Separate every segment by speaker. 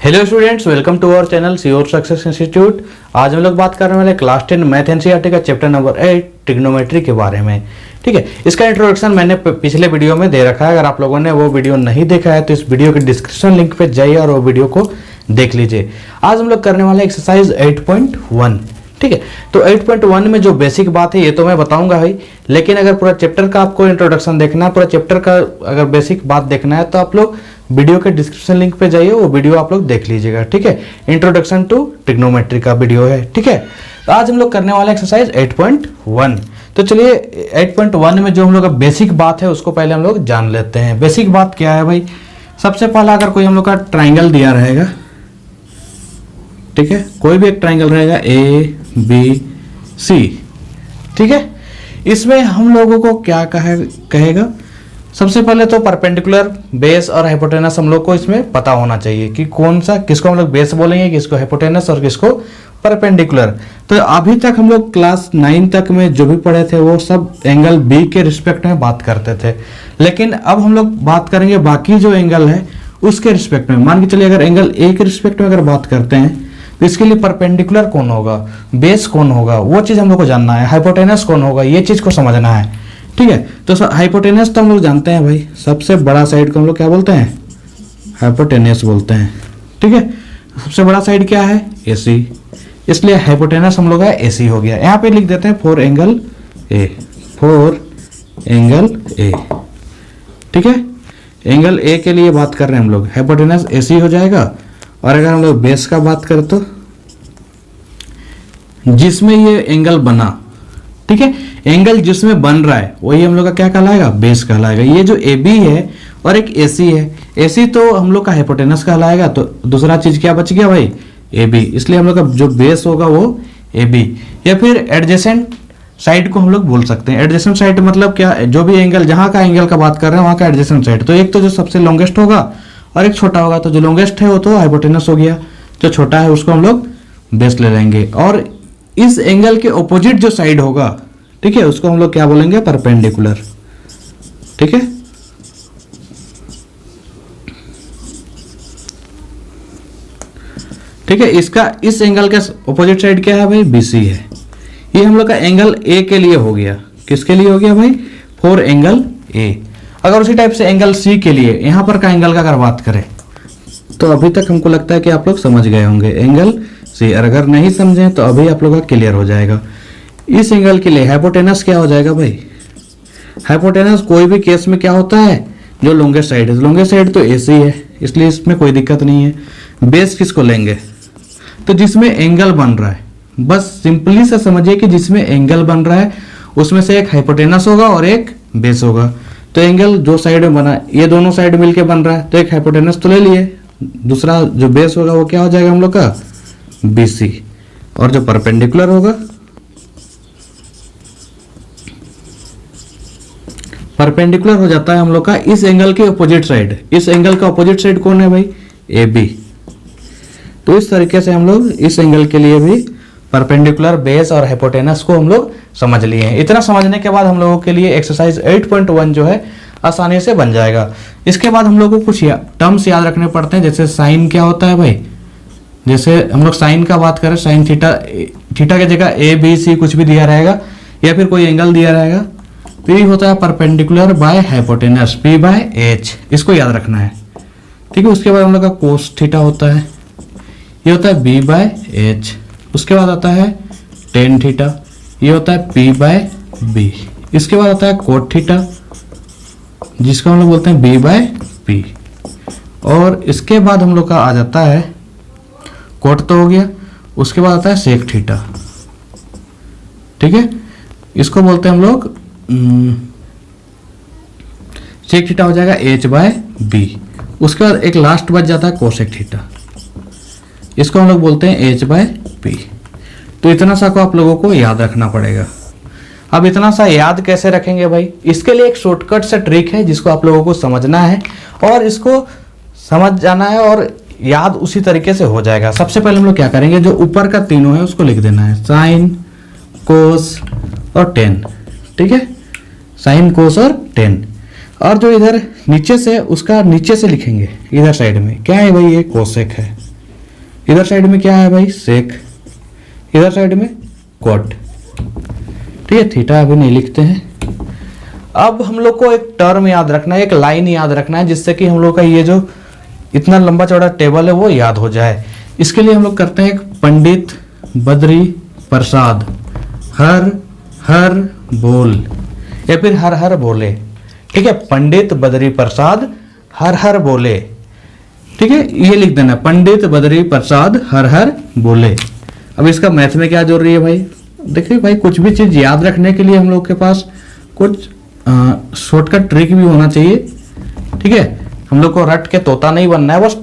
Speaker 1: Hello students, welcome to our channel sure success institute. आज हम लोग बात करने वाले क्लास 10 मैथ एनसीईआरटी का चैप्टर नंबर 8 ट्रिग्नोमेट्री के बारे में। ठीक है, इसका इंट्रोडक्शन मैंने पिछले वीडियो में दे रखा है। अगर आप लोगों ने वो वीडियो नहीं देखा है तो इस वीडियो के डिस्क्रिप्शन लिंक पे जाइए और वो वीडियो को देख लीजिए। आज हम लोग करने वाले एक्सरसाइज 8.1। ठीक है, तो 8.1 में जो बेसिक बात है ये तो मैं बताऊंगा भाई, लेकिन अगर पूरा चैप्टर का आपको इंट्रोडक्शन देखना है, पूरा चैप्टर का अगर बेसिक बात देखना है तो आप लोग वीडियो के डिस्क्रिप्शन लिंक पे जाइए, वो वीडियो आप लोग देख लीजिएगा। ठीक है, इंट्रोडक्शन टू ट्रिग्नोमेट्री का वीडियो है। ठीक है, तो आज हम लोग करने वाले एक्सरसाइज 8.1। तो चलिए 8.1 में जो हम लोग का बेसिक बात है उसको पहले हम लोग जान लेते हैं। बेसिक बात क्या है भाई, सबसे पहला अगर कोई हम लोग का ट्राइंगल दिया रहेगा, ठीक है, कोई भी एक ट्राइंगल रहेगा ABC, ठीक है, इसमें हम लोगों को क्या कहेगा, सबसे पहले तो परपेंडिकुलर, बेस और हाइपोटेनस हम लोग को इसमें पता होना चाहिए कि कौन सा, किसको हम लोग बेस बोलेंगे, किसको हाइपोटेनस और किसको परपेंडिकुलर। तो अभी तक हम लोग क्लास 9 तक में जो भी पढ़े थे वो सब एंगल बी के रिस्पेक्ट में बात करते थे, लेकिन अब हम लोग बात करेंगे बाकी जो एंगल है उसके रिस्पेक्ट में। मान के चलिए अगर एंगल ए के रिस्पेक्ट में अगर बात करते हैं तो इसके लिए परपेंडिकुलर कौन होगा, बेस कौन होगा, वो चीज हम लोग को जानना है। हाइपोटेनस कौन होगा, ये चीज को समझना है। ठीक है, तो हाइपोटेनस तो हम लोग जानते हैं भाई, सबसे बड़ा साइड को हम लोग क्या बोलते हैं, हाइपोटेनस बोलते हैं। ठीक है, सबसे बड़ा साइड क्या है, AC, इसलिए हाइपोटेनस हम लोग का AC हो गया। यहाँ पे लिख देते हैं 4 एंगल A, 4 एंगल A। ठीक है, एंगल A के लिए बात कर रहे हैं हम लोग, हाइपोटेनस AC हो जाएगा। और अगर हम लोग बेस का बात करें तो जिसमें ये एंगल बना, ठीक है, एंगल जिसमें बन रहा है वही हम लोग का क्या कहलाएगा, बेस कहलाएगा। ये जो AB है और एक AC है, AC तो हम लोग का हाइपोटेनस कहलाएगा, तो दूसरा चीज क्या बच गया भाई, AB, इसलिए हम लोग का जो बेस होगा वो AB। या फिर एडजेसेंट साइड को हम लोग बोल सकते हैं। एडजेसेंट साइड मतलब क्या, जो भी एंगल, जहां का एंगल का बात कर रहे हैं वहां का एडजेसेंट साइड। तो एक तो जो सबसे लॉन्गेस्ट होगा और एक छोटा होगा, तो जो लॉन्गेस्ट है वो तो हाइपोटेनस हो गया, जो छोटा है उसको हम लोग बेस ले लेंगे। और इस एंगल के ऑपोजिट जो साइड होगा, ठीक है, उसको हम लोग क्या बोलेंगे, परपेंडिकुलर। ठीक है, ठीक है, इसका इस एंगल के ऑपोजिट साइड क्या है भाई, BC है। ये हम लोग का एंगल A के लिए हो गया। किसके लिए हो गया भाई, 4 एंगल A। अगर उसी टाइप से एंगल C के लिए, यहां पर का एंगल का अगर बात करें तो अभी तक हमको लगता है कि आप लोग समझ गए होंगे एंगल C। और अगर नहीं समझे तो अभी आप लोग का क्लियर हो जाएगा। इस एंगल के लिए हाइपोटेनस क्या हो जाएगा भाई, हाइपोटेनस कोई भी केस में क्या होता है, जो लॉन्गेस्ट साइड है। लॉन्गेस्ट साइड तो AC है, इसलिए इसमें कोई दिक्कत नहीं है। बेस किसको लेंगे, तो जिसमें एंगल बन रहा है, बस सिंपली से समझिए कि जिसमें एंगल बन रहा है उसमें से एक हाइपोटेनस होगा और एक बेस होगा। तो एंगल जो साइड में बना, ये दोनों साइड मिलके बन रहा है, तो एक हाइपोटेनस तो ले लिए, दूसरा जो बेस होगा वो क्या हो जाएगा हम लोग का, BC। और जो परपेंडिकुलर होगा, परपेंडिकुलर हो जाता है हम लोग का इस एंगल के ऑपोजिट साइड। इस एंगल का ऑपोजिट साइड कौन है भाई, AB। तो इस तरीके से हम लोग इस एंगल के लिए भी परपेंडिकुलर, बेस और हाइपोटेनस को हम लोग समझ लिए हैं। इतना समझने के बाद हम लोगों के लिए एक्सरसाइज 8.1 जो है आसानी से बन जाएगा। इसके बाद हम लोग को कुछ टर्म्स याद रखने पड़ते हैं, जैसे साइन क्या होता है भाई, जैसे हम लोग साइन का बात करें, साइन थीटा, थीटा की जगह ABC कुछ भी दिया रहेगा या फिर कोई एंगल दिया रहेगा। P होता है परपेंडिकुलर बाय हाइपोटेनस, P/H, इसको याद रखना है। ठीक है, उसके बाद हम लोग का कोस थीटा होता है, ये होता है B/H। उसके बाद आता है टेन थीटा, ये होता है P/B। इसके बाद आता है कोट थीटा, जिसको हम लोग बोलते हैं B/P। और इसके बाद हम लोग का आ जाता है कोट तो हो गया, उसके बाद आता है सेक थीटा। ठीक है, इसको बोलते हैं हम लोग सेक थीटा हो जाएगा H/B। उसके बाद एक लास्ट बच जाता है कोसेक थीटा, इसको हम लोग बोलते हैं H/P। तो इतना सा को आप लोगों को याद रखना पड़ेगा। अब इतना सा याद कैसे रखेंगे भाई, इसके लिए एक शॉर्टकट सा ट्रिक है जिसको आप लोगों को समझना है और इसको समझ जाना है और याद उसी तरीके से हो जाएगा। सबसे पहले हम लोग क्या करेंगे, जो ऊपर का तीनों है उसको लिख देना है, साइन, कोस और टेन। ठीक है, साइन, कोस और टेन। और जो इधर नीचे से, उसका नीचे से लिखेंगे इधर साइड में, क्या है भाई, ये कोसेक है। इधर साइड में क्या है भाई, सेक, इधर साइड में कॉट। ठीक है, थीटा अभी नहीं लिखते हैं। अब हम लोग को एक टर्म याद रखना है, एक लाइन याद रखना है, जिससे कि हम लोग का ये जो इतना लंबा चौड़ा टेबल है वो याद हो जाए। इसके लिए हम लोग करते हैं एक पंडित बद्री प्रसाद हर हर बोल, या फिर हर हर बोले। ठीक है, पंडित बद्री प्रसाद हर हर बोले। ठीक है, ये लिख देना, पंडित बद्री प्रसाद हर हर बोले। अब इसका मैथ में क्या जोड़ रही है भाई, देखिए भाई कुछ भी चीज याद रखने के लिए हम लोग के पास कुछ शॉर्टकट ट्रिक भी होना चाहिए। ठीक है, हम लोग को रट के तोता नहीं बनना है, बस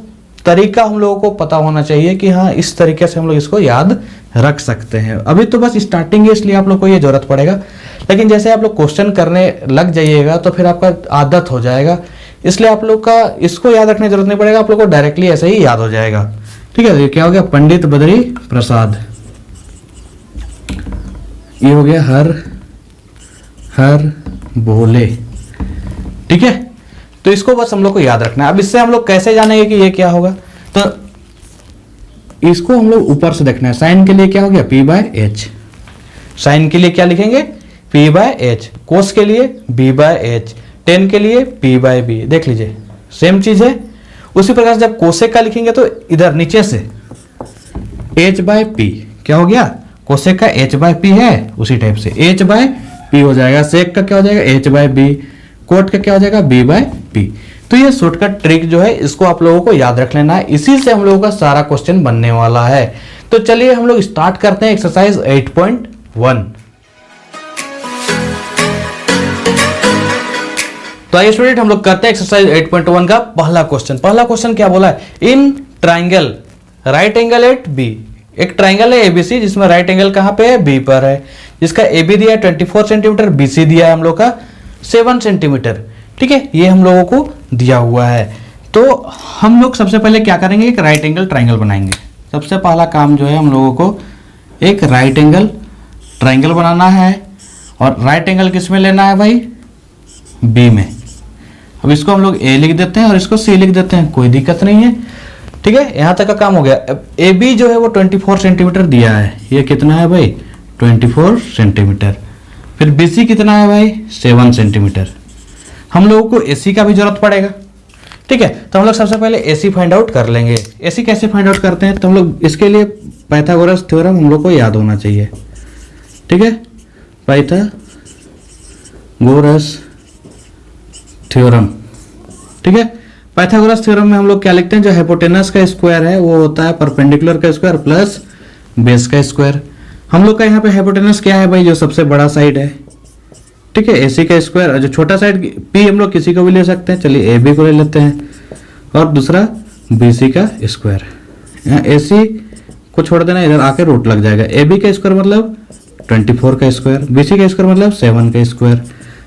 Speaker 1: तरीका हम लोगों को पता होना चाहिए कि हाँ इस तरीके से हम लोग इसको याद रख सकते हैं। अभी तो बस स्टार्टिंग है, इसलिए आप लोग को ये जरूरत पड़ेगा, लेकिन जैसे आप लोग क्वेश्चन करने लग जाइएगा तो फिर आपका आदत हो जाएगा, इसलिए आप लोग का इसको याद रखने की जरूरत नहीं पड़ेगा, आप लोग को डायरेक्टली ऐसे ही याद हो जाएगा। ठीक है, ये क्या हो गया, पंडित बद्री प्रसाद, ये हो गया हर हर बोले। ठीक है, तो इसको बस हम लोग को याद रखना है। अब इससे हम लोग कैसे जानेंगे कि ये क्या होगा, तो इसको हम लोग ऊपर से देखना है। साइन के लिए क्या हो गया, पी बाय एच, साइन के लिए क्या लिखेंगे, पी बाय एच, कोस के लिए बी बाय एच, टेन के लिए पी बाय बी। देख लीजिए सेम चीज है। उसी प्रकार से जब कोसेक का लिखेंगे तो इधर नीचे से एच बाय पी, क्या हो गया, कोसेक का एच बाय पी है, उसी टाइप से एच बाय पी हो जाएगा। सेक का क्या हो जाएगा, एच बाय बी, कोट का क्या हो जाएगा, बी बाय पी। तो ये शॉर्टकट ट्रिक जो है इसको आप लोगों को याद रख लेना है, इसी से हम लोगों का सारा क्वेश्चन बनने वाला है। तो चलिए हम लोग स्टार्ट करते हैं एक्सरसाइज 8.1। तो आइए स्टूडेंट हम लोग करते हैं एक्सरसाइज 8.1 का पहला क्वेश्चन। पहला क्वेश्चन क्या बोला है, in triangle right angle at B. एक ट्राइंगल है एबीसी जिसमें राइट एंगल कहां पे है, बी पर है, जिसका एबी दिया है 24 सेंटीमीटर, बीसी दिया है हम लोग का 7 सेंटीमीटर। ठीक है, ये हम लोगों को दिया हुआ है। तो हम लोग सबसे पहले क्या करेंगे, एक राइट एंगल ट्राइंगल बनाएंगे। सबसे पहला काम जो है हम लोगों को एक राइट एंगल ट्राइंगल बनाना है, और राइट एंगल किस में लेना है भाई, बी में। अब इसको हम लोग ए लिख देते हैं और इसको सी लिख देते हैं, कोई दिक्कत नहीं है। ठीक है, यहां तक का काम हो गया। अब ए बी जो है वो 24 सेंटीमीटर दिया है, ये कितना है भाई, 24 सेंटीमीटर। फिर बी सी कितना है भाई, 7 सेंटीमीटर। हम लोगों को ए सी का भी जरूरत पड़ेगा। ठीक है, तो हम लोग सबसे पहले ए सी फाइंड आउट कर लेंगे। ए सी कैसे फाइंड आउट करते हैं, तो हम लोग इसके लिए पाइथागोरस थ्योरम हम लोग को याद होना चाहिए। ठीक है, पाइथागोरस थ्योरम। ठीक है, पाइथागोरस थ्योरम में हम लोग क्या लिखते हैं, जो हाइपोटेनस का स्क्वायर है वो होता है परपेंडिकुलर का स्क्वायर प्लस बेस का स्क्वायर। हम लोग का यहाँ पे हाइपोटेनस क्या है भाई, जो सबसे बड़ा साइड है। ठीक है, एसी का स्क्वायर, और जो छोटा साइड पी हम लोग किसी को भी ले सकते हैं, चलिए ए बी को ले लेते हैं, और दूसरा बी सी का स्क्वायर। यहाँ ए सी को छोड़ देना, इधर आके रूट लग जाएगा। ए बी का स्क्वायर मतलब 24 का स्क्वायर, बी सी का स्क्वायर मतलब 7 का स्क्वायर।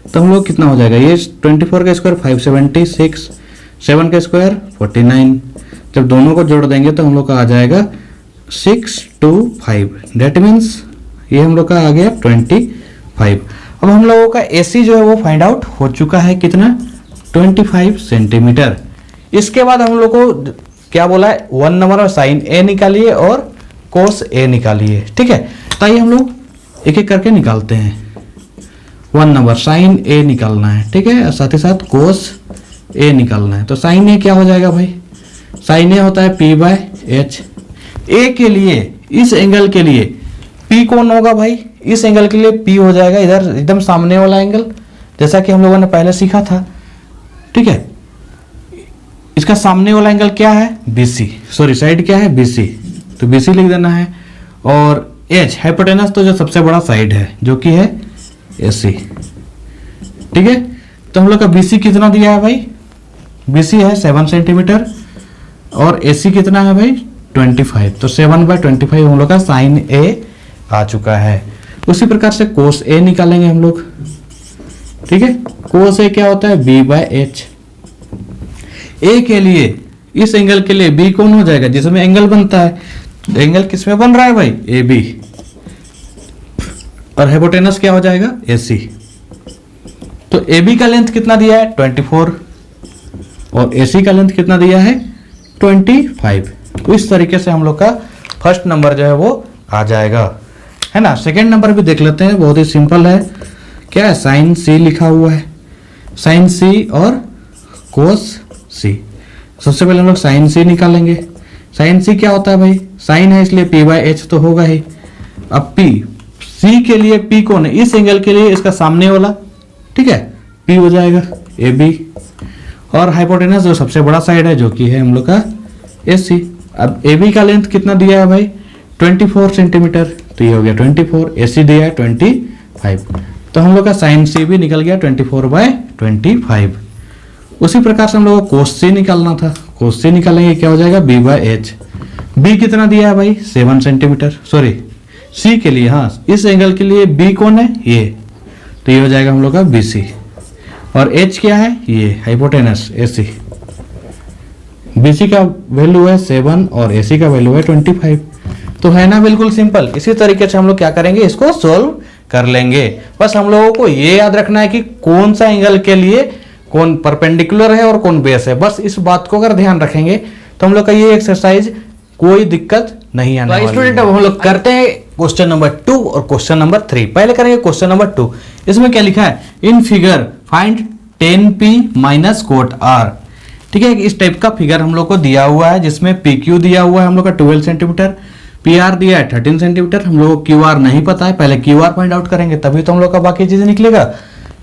Speaker 1: तो हम लोग कितना हो जाएगा, ये 24 का स्क्वायर 576, 7 का स्क्वायर 49। जब दोनों को जोड़ देंगे तो हम लोग का आ जाएगा 625। डेट मीन्स ये हम लोग का आ गया 25। अब हम लोगों का एसी जो है वो फाइंड आउट हो चुका है, कितना, 25 सेंटीमीटर। इसके बाद हम लोग को क्या बोला है, 1 नंबर में साइन ए निकालिए और कोस ए निकालिए। ठीक है, तो आइए हम लोग एक एक करके निकालते हैं। 1 नंबर साइन ए निकालना है, ठीक है, और साथ ही साथ कोस ए निकालना है। तो साइन ए क्या हो जाएगा भाई, साइन ए होता है पी बाय एच। ए के लिए, इस एंगल के लिए पी कौन होगा भाई, इस एंगल के लिए पी हो जाएगा इधर एकदम सामने वाला एंगल, जैसा कि हम लोगों ने पहले सीखा था। ठीक है, इसका सामने वाला एंगल क्या है, बीसी, सॉरी साइड क्या है, बीसी, तो बीसी लिख देना है। और एच हाइपोटेनस तो जो सबसे बड़ा साइड है जो कि है एसी। ठीक है, तो हम लोग का बीसी कितना दिया है भाई, बीसी है 7 सेंटीमीटर, और एसी कितना है भाई 25। तो 7/25 हम लोग का साइन ए आ चुका है। उसी प्रकार से कोस ए निकालेंगे हम लोग। ठीक है, कोस ए क्या होता है, बी बाय एच। ए के लिए, इस एंगल के लिए बी कौन हो जाएगा, जिसमें एंगल बनता है। एंगल किसमें बन रहा है भाई, ए बी, और हाइपोटेनस क्या हो जाएगा, एसी। तो ए बी का लेंथ कितना दिया है 24, और एसी का लेंथ कितना दिया है 25। तो इस तरीके से हम लोग का फर्स्ट नंबर जो है वो आ जाएगा, है ना। सेकेंड नंबर भी देख लेते हैं, बहुत ही सिंपल है। क्या है, साइन सी लिखा हुआ है, साइन सी और कोस सी। सबसे पहले हम लोग साइन सी निकालेंगे। साइन सी क्या होता है भाई, साइन है इसलिए पी बाई एच तो होगा ही। अब पी, सी के लिए पी कौन है, इस एंगल के लिए इसका सामने वाला, ठीक है, पी हो जाएगा ए बी। और हाइपोटेनस जो सबसे बड़ा साइड है जो कि है हम लोग का एस सी। अब ए बी का लेंथ कितना दिया है भाई, 24 सेंटीमीटर, तो ये हो गया 24, ए सी दिया है 25, तो हम लोग का साइन सी भी निकल गया 24/25। उसी प्रकार से हम लोग को कोस सी निकालना था, कोस सी निकालेंगे, क्या हो जाएगा बी बाई एच। बी कितना दिया है भाई 7 सेंटीमीटर, सॉरी सी के लिए, हाँ इस एंगल के लिए बी कौन है ये, तो ये हो जाएगा हम लोग का बी सी। और एच क्या है, ये हाइपोटेनस ए सी। बी सी का वैल्यू है 7 और ए सी का वैल्यू है 25। तो है ना बिल्कुल सिंपल। इसी तरीके से हम लोग क्या करेंगे, इसको सोल्व कर लेंगे। बस हम लोगों को ये याद रखना है कि कौन सा एंगल के लिए कौन परपेंडिकुलर है और कौन बेस है। बस इस बात को अगर ध्यान रखेंगे तो हम लोग का ये एक्सरसाइज कोई दिक्कत नहीं आने वाली है। स्टूडेंट अब हम लोग करते हैं क्वेश्चन नंबर 2 और क्वेश्चन नंबर 3। पहले करेंगे क्वेश्चन नंबर 2। इसमें क्या लिखा है, in figure find 10p minus coat r। ठीक है, इस टाइप का फिगर हम लोग को दिया हुआ है जिसमें pq दिया हुआ है हम लोग का 12 सेंटीमीटर, pr दिया है 13 सेंटीमीटर। हम लोग को qr नहीं पता है, पहले qr फाइंड आउट करेंगे तभी तो हम लोग का बाकी चीजें निकलेगा।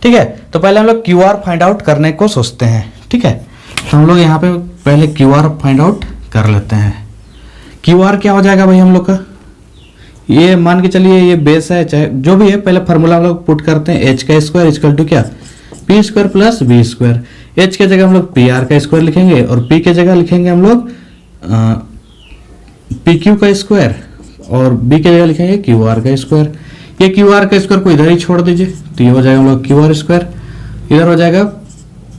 Speaker 1: ठीक है, तो पहले हम लोग qr फाइंड आउट करने को सोचते हैं। ठीक है, तो हम लोग यहाँ पे पहले qr फाइंड आउट कर लेते हैं। qr क्या हो जाएगा भाई हम लोग का, ये मान के चलिए ये बेस है, चाहे जो भी है, पहले फार्मूला हम लोग पुट करते हैं। h का स्क्वायर इक्वल टू क्या, P square plus B square. h के जगह हम लोग पी आर का स्क्वायर लिखेंगे और p के जगह लिखेंगे हम लोग पी क्यू का स्क्वायर और b के जगह लिखेंगे क्यू आर का स्क्वायर। ये क्यू आर का स्क्वायर को इधर ही छोड़ दीजिए, तो ये हो जाएगा हम लोग क्यू आर स्क्वायर, इधर हो जाएगा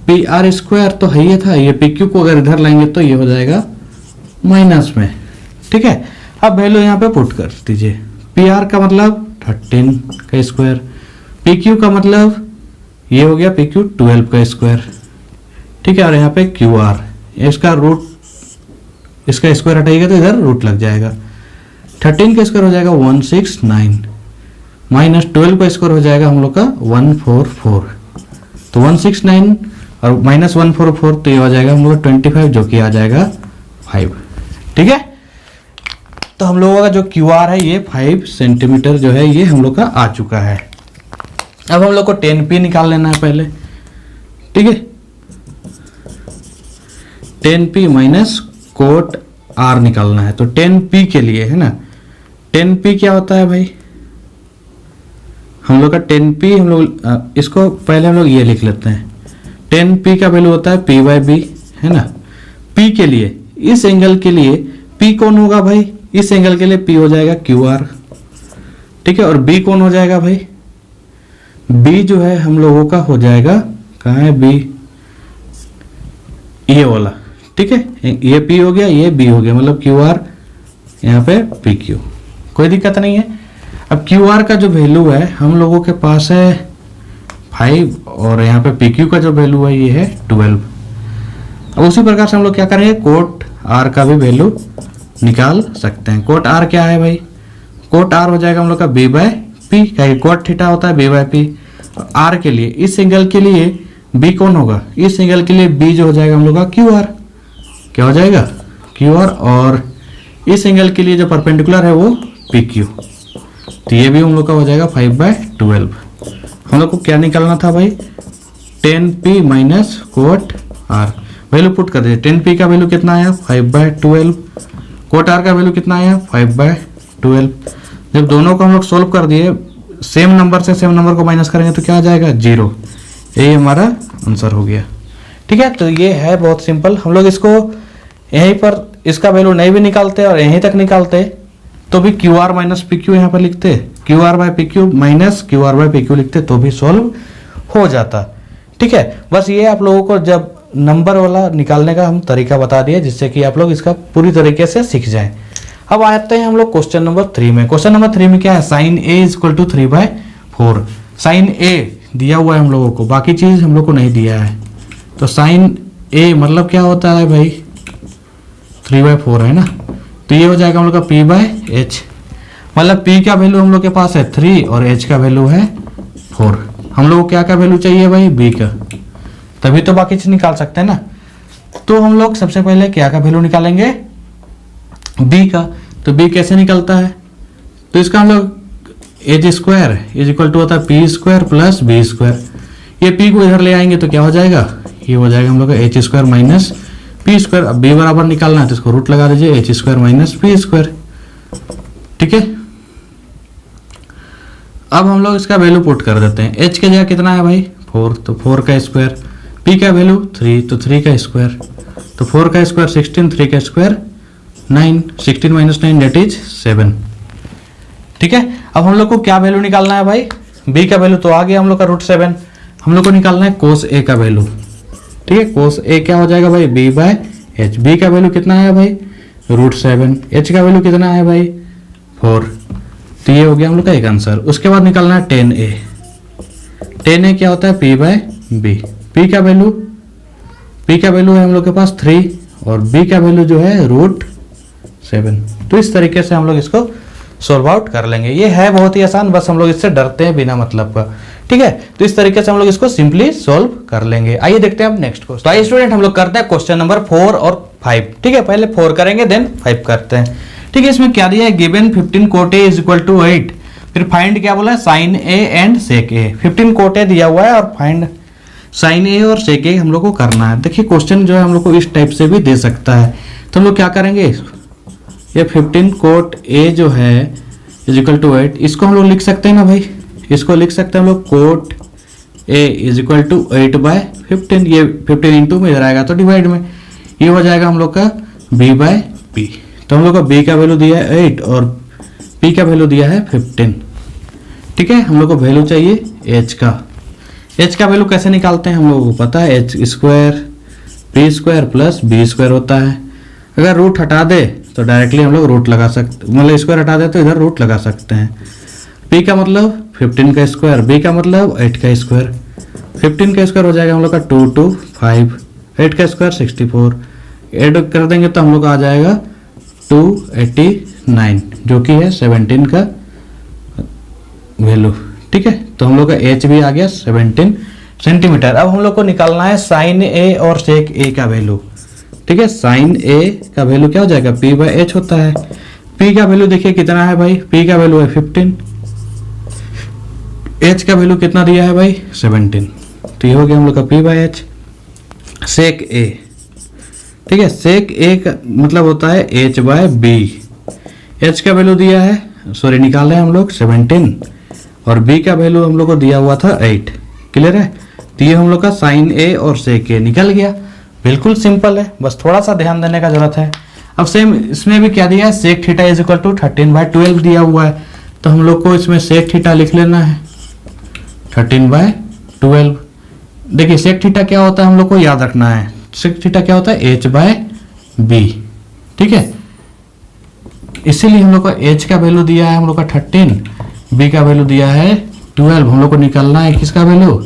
Speaker 1: पी आर स्क्वायर, तो है ये था, ये पी क्यू को अगर इधर लाएंगे तो ये हो जाएगा माइनस में। ठीक है, अब वैल्यू यहाँ पे पुट कर दीजिए। पी आर का मतलब 13 का स्क्वायर, पी क्यू का मतलब ये हो गया पी क्यू 12 का स्क्वायर। ठीक है, और यहाँ पे क्यू आर, इसका रूट, इसका स्क्वायर हटाइएगा तो इधर रूट लग जाएगा। 13 का स्क्वायर हो जाएगा 169 माइनस 12 का स्क्वायर हो जाएगा हम लोग का 144। तो 169 और माइनस 144, तो ये हो जाएगा हम लोग 25 जो कि आ जाएगा 5। ठीक है, तो हम लोगों का जो क्यू आर है ये 5 सेंटीमीटर जो है ये हम लोग का आ चुका है। अब हम लोग को 10p निकाल लेना है पहले। ठीक है, 10p माइनस कोट r निकालना है। तो 10p के लिए है ना, 10p क्या होता है भाई, हम लोग का 10p, हम लोग इसको पहले हम लोग ये लिख लेते हैं। 10p का वैल्यू होता है p बाई बी, है ना। p के लिए, इस एंगल के लिए p कौन होगा भाई, इस एंगल के लिए p हो जाएगा क्यू आर। ठीक है, और b कौन हो जाएगा भाई, b जो है हम लोगों का हो जाएगा, कहाँ है b, ये वाला। ठीक है, ये p हो गया, ये b हो गया, मतलब क्यू आर यहाँ पे पी क्यू, कोई दिक्कत नहीं है। अब क्यू आर का जो वैल्यू है हम लोगों के पास है 5 और यहाँ पे पी क्यू का जो वैल्यू है ये है 12। अब उसी प्रकार से हम लोग क्या करेंगे, कोट आर का भी वैल्यू निकाल सकते हैं। कोट आर क्या है भाई, कोट आर हो जाएगा हम लोग का बी बाई पी, क्या कोट थीटा होता है बी बाई पी। आर के लिए, इस एंगल के लिए बी कौन होगा, इस एंगल के लिए बी जो हो जाएगा हम लोग का क्यू आर, क्या हो जाएगा क्यू आर, और इस एंगल के लिए जो परपेंडिकुलर है वो पी क्यू, तो ये भी हम लोग का हो जाएगा 5/12। हम लोग को क्या निकालना था भाई, 10p minus cot R, value put कर दीजिए। 10p का वैल्यू कितना आया 5/12, कोट आर का वैल्यू कितना आया 5/12। जब दोनों को हम लोग सोल्व कर दिए, सेम नंबर से सेम नंबर को माइनस करेंगे तो क्या आ जाएगा 0। यही हमारा आंसर हो गया। ठीक है, तो ये है बहुत सिंपल। हम लोग इसको यहीं पर इसका वैल्यू नहीं भी निकालते और यहीं तक निकालते तो भी Q R minus P Q यहाँ पर लिखते, Q R by P Q minus Q R by P Q लिखते तो भी सॉल्व हो जाता। ठीक है, बस ये आप लोगों को जब नंबर वाला निकालने का हम तरीका बता दिए जिससे कि आप लोग इसका पूरी तरीके से सीख जाएं। अब आते हैं हम लोग क्वेश्चन नंबर 3 में। क्वेश्चन नंबर 3 में क्या है, sine A equal to 3/4। Sine A दिया हुआ है हम लोगों को, बाकी चीज हम लोग को नहीं दिया है। तो साइन ए मतलब क्या होता है भाई 3/4 है ना। तो ये हो जाएगा हम लोग का P बाय एच, मतलब P का वैल्यू हम लोग के पास है 3 और H का वैल्यू है 4। हम लोग को क्या का वैल्यू चाहिए भाई, B का, तभी तो बाकी चीज निकाल सकते हैं ना। तो हम लोग सबसे पहले क्या का वैल्यू निकालेंगे, B का। तो B कैसे निकलता है, तो इसका हम लोग H square is equal to होता है P square plus B square. ये P को इधर ले आएंगे तो क्या हो जाएगा, ये हो जाएगा हम लोग का H square minus P square. अब B बराबर निकालना है तो इसको रूट लगा दीजिए, H square minus P square. ठीक है, अब हम लोग इसका वैल्यू पुट कर देते हैं। H के जगह कितना है भाई 4, तो 4 का स्क्वायर, P का वैल्यू 3 तो 3 का स्क्वायर, तो 4 का स्क्वायर 16, 3 का स्क्वायर 9, 16 माइनस 9 डेट इज 7। ठीक है, अब हम लोग को क्या वैल्यू निकालना है भाई, B का वैल्यू तो आ गया हम लोग का √7। हम लोग को निकालना है कोस A का वैल्यू। ठीक है, कोस A क्या हो जाएगा भाई, B बाय एच। B का वैल्यू कितना है भाई √7, H का वैल्यू कितना है भाई 4। तो ये हो गया हम लोग का एक आंसर। उसके बाद निकालना है 10A। 10A क्या होता है, P बाय B। P का वैल्यू है हम लोग के पास 3 और B का वैल्यू जो है √7। तो इस तरीके से हम लोग इसको सोल्व आउट कर लेंगे। ये है बहुत ही आसान, बस हम लोग इससे डरते हैं बिना मतलब का। ठीक है, तो इस तरीके से हम लोग इसको सिंपली सोल्व कर लेंगे। आइए देखते हैं अब नेक्स्ट क्वेश्चन। तो आइए स्टूडेंट, हम लोग करते हैं क्वेश्चन नंबर 4 और 5। ठीक है, पहले 4 करेंगे देन 5 करते हैं। ठीक है, इसमें क्या दिया है, given 15 cot A is equal to 8। फिर फाइंड क्या बोला है, sine A and sec A. 15 cot A दिया हुआ है और फाइंड साइन ए और सेक ए हम लोग को करना है। देखिए क्वेश्चन जो है हम लोग को इस टाइप से भी दे सकता है, तो हम लोग क्या करेंगे, ये 15 कोट ए जो है इज इक्वल टू 8, इसको हम लोग लिख सकते हैं ना भाई, इसको लिख सकते हैं हम लोग cot A is equal to 8 by 15। ये 15 इंटू में इधर आएगा तो डिवाइड में, ये हो जाएगा हम लोग का b बाय पी। तो हम लोग का b का वैल्यू दिया है 8 और p का वैल्यू दिया है 15। ठीक है, हम लोग को वैल्यू चाहिए h का। h का वैल्यू कैसे निकालते हैं, हम लोगों को पता है H square P square plus B square होता है। अगर रूट हटा दे तो डायरेक्टली हम लोग रूट लगा सकते, मतलब स्क्वायर हटा दे तो इधर रूट लगा सकते हैं। p का मतलब 15 का स्क्वायर, b का मतलब 8 का स्क्वायर। 15 का स्क्वायर हो जाएगा हम लोग का 2 to 5, 8 का स्क्वायर 64, ऐड कर देंगे तो हम लोग आ जाएगा 289 जो कि है 17 का वैल्यू। ठीक है, तो हम लोग का h भी आ गया 17 सेंटीमीटर। अब हम लोग को निकालना है साइन a और सेक a का वैल्यू। ठीक है, साइन a का वैल्यू क्या हो जाएगा, p बाय h होता है। p का वैल्यू देखिए कितना है भाई, p का वैल्यू है 15, h का वैल्यू कितना दिया है भाई 17। तो ये हो गया हम लोग का p by h। Sec a, ठीक है, सेक a का मतलब होता है h बाय b। h का वैल्यू दिया है, सॉरी निकाल रहे हैं हम लोग 17 और b का वैल्यू हम लोग को दिया हुआ था 8। क्लियर है, तो ये हम लोग का साइन a और सेक a निकल गया। बिल्कुल सिंपल है, बस थोड़ा सा ध्यान देने का जरूरत है। अब सेम इसमें भी क्या दिया है, sec theta is equal to 13/12 दिया हुआ है, तो हम लोग को इसमें सेक थीटा लिख लेना है 13/12। देखिए सेक थीटा क्या होता है हम लोग को याद रखना है, सेक थीटा क्या होता है h बाय b। ठीक है, इसीलिए हम लोग को h का वैल्यू दिया है हम लोग का 13, b का वैल्यू दिया है 12। हम लोग को निकालना है किसका वैल्यू,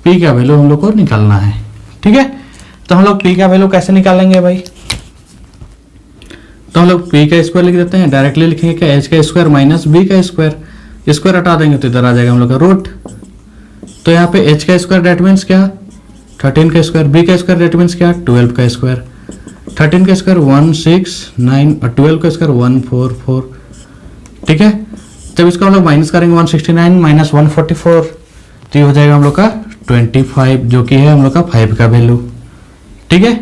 Speaker 1: p का वैल्यू हम लोग को निकालना है। ठीक है, तो हम लोग p का वैल्यू कैसे निकालेंगे भाई, तो हम लोग p का स्क्वायर लिख देते हैं, डायरेक्टली लिखेंगे क्या, h का स्क्वायर माइनस b का स्क्वायर। स्क्वायर हटा देंगे तो इधर आ जाएगा हम लोग का रूट। तो यहाँ पे h का स्क्वायर डेट मीन्स क्या 13 का स्क्वायर, b का स्क्वायर डेट मीन्स क्या 12 का स्क्वायर। 13 का स्क्वायर 169 और 12 का स्क्वायर 144। ठीक है, जब इसको हम लोग माइनस करेंगे 169 माइनस 144 तो ये हो जाएगा हम लोग का 25 जो कि है हम लोग का 5 का वैल्यू। ठीक है,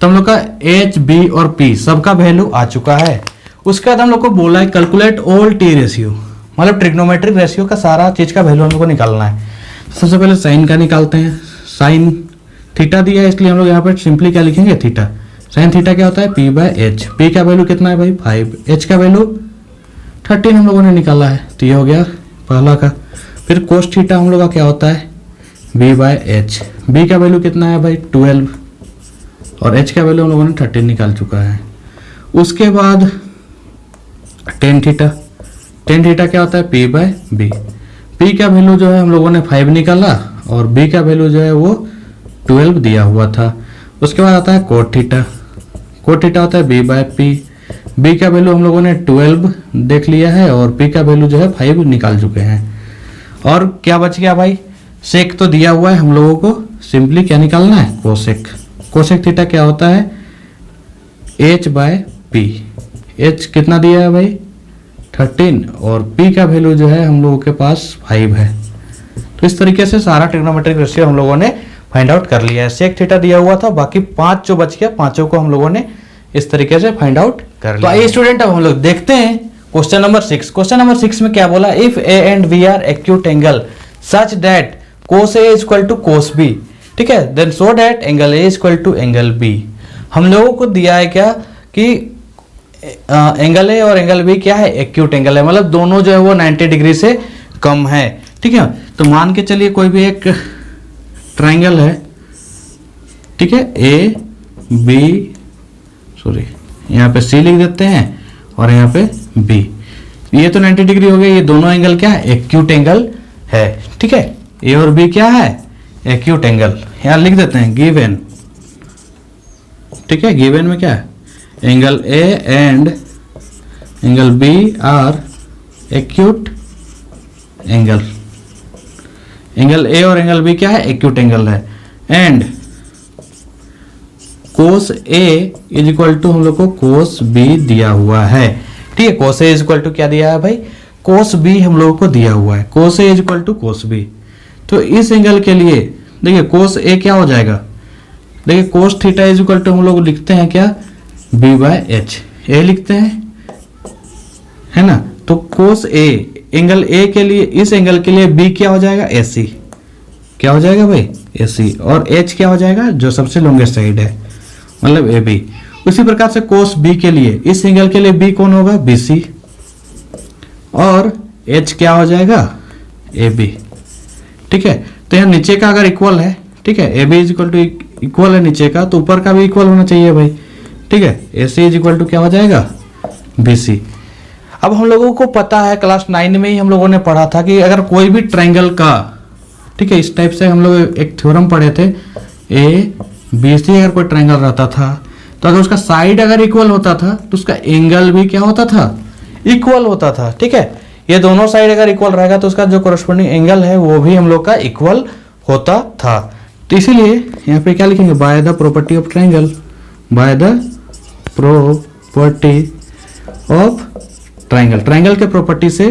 Speaker 1: तो हम लोग का h, b और p सबका वैल्यू आ चुका है। उसके बाद हम लोग को बोला है कैलकुलेट ऑल टी रेशियो, मतलब ट्रिग्नोमेट्रिक रेशियो का सारा चीज का वैल्यू हम लोग को निकालना है। सबसे पहले साइन का निकालते हैं। साइन थीटा दिया है इसलिए हम लोग यहाँ पर सिंपली क्या लिखेंगे थीटा। साइन थीटा क्या होता है p बाय h। p का वैल्यू कितना है भाई 5, h का वैल्यू 13 हम लोगों ने निकाला है, तो ये हो गया पहला का। फिर कोस थीटा हम लोग का क्या होता है b बाय h। b का वैल्यू कितना है भाई 12 और h का वैल्यू हम लोगों ने 13 निकाल चुका है। उसके बाद टेन थीटा, टेन थीटा क्या होता है p बाय b। p का वैल्यू जो है हम लोगों ने 5 निकाला और b का वैल्यू जो है वो 12 दिया हुआ था। उसके बाद आता है कोट थीटा, कोट थीटा होता है b बाय p। बी का वैल्यू हम लोगों ने 12 देख लिया है और पी का वैल्यू जो है 5 निकाल चुके हैं। और क्या बच गया भाई, सेक तो दिया हुआ है हम लोगों को, सिंपली क्या निकालना है, कोसेक। कोसेक थीटा क्या होता है, h बाय पी। h कितना दिया है भाई 13 और p का वैल्यू जो है हम लोगों के पास 5 है। तो इस तरीके से सारा ट्रिग्नोमेट्रिक रेशियो हम लोगों ने फाइंड आउट कर लिया है। सेक थीटा दिया हुआ था, बाकी 5 जो बच गया, पांचों को हम लोगों ने इस तरीके से फाइंड आउट कर लिया। तो आइए स्टूडेंट, अब हम लोग देखते हैं क्वेश्चन नंबर 6। क्वेश्चन नंबर 6 में क्या बोला, if a and b are acute angle such that cos a is equal to cos b, ठीक है, then so that angle a is equal to angle b। हम लोगों को दिया है क्या कि एंगल a और एंगल b क्या है, एक्यूट एंगल है, मतलब दोनों जो है वो 90 डिग्री से कम है, ठीक है। तो मान के चलिए कोई भी एक ट्राइंगल है, ठीक है, ए बी, सॉरी यहाँ पे सी लिख देते हैं और यहाँ पे बी, ये तो 90 डिग्री हो गया, ये दोनों एंगल क्या है, एक्यूट एंगल है, ठीक है। ए और बी क्या है, एक्यूट एंगल, यहाँ लिख देते हैं गिवन, ठीक है। गिवन में क्या है, angle A and angle B are acute angle. Angle A और एंगल बी क्या है, एक्यूट एंगल है। And cos A is equal to हम लोग को कोस बी दिया हुआ है, ठीक है। Cos A is equal to क्या दिया है भाई, कोस बी हम लोगों को दिया हुआ है, cos A is equal to cos B. तो इस एंगल के लिए देखिए कोस ए क्या हो जाएगा, देखिए cos theta is equal to हम लोग लिखते हैं क्या, बी बाय एच, ए लिखते हैं, है ना। तो कोस ए, एंगल ए के लिए, इस एंगल के लिए बी क्या हो जाएगा, ए सी, क्या हो जाएगा भाई, ए सी, और एच क्या हो जाएगा, जो सबसे लॉन्गेस्ट साइड है, मतलब ए बी। उसी प्रकार से कोस बी के लिए, इस एंगल के लिए बी कौन होगा, बी सी, और एच क्या हो जाएगा, ए बी, ठीक है। तो यहाँ नीचे का अगर इक्वल है, ठीक है, A B is equal to equal है नीचे का, तो ऊपर का भी इक्वल होना चाहिए भाई, ठीक है। ए सी इज इक्वल टू क्या हो जाएगा, बी सी। अब हम लोगों को पता है, क्लास 9 में ही हम लोगों ने पढ़ा था कि अगर कोई भी ट्रायंगल का, ठीक है, इस टाइप से हम लोग एक थ्योरम पढ़े थे, ए बी सी अगर कोई ट्रायंगल रहता था तो अगर उसका साइड अगर इक्वल होता था तो उसका एंगल भी क्या होता था, इक्वल होता था, ठीक है। ये दोनों साइड अगर इक्वल रहेगा तो उसका जो कोरस्पोंडिंग एंगल है वो भी हम लोग का इक्वल होता था। तो इसीलिए यहाँ पे क्या लिखेंगे, by the property of triangle, by the property of triangle, triangle के प्रॉपर्टी से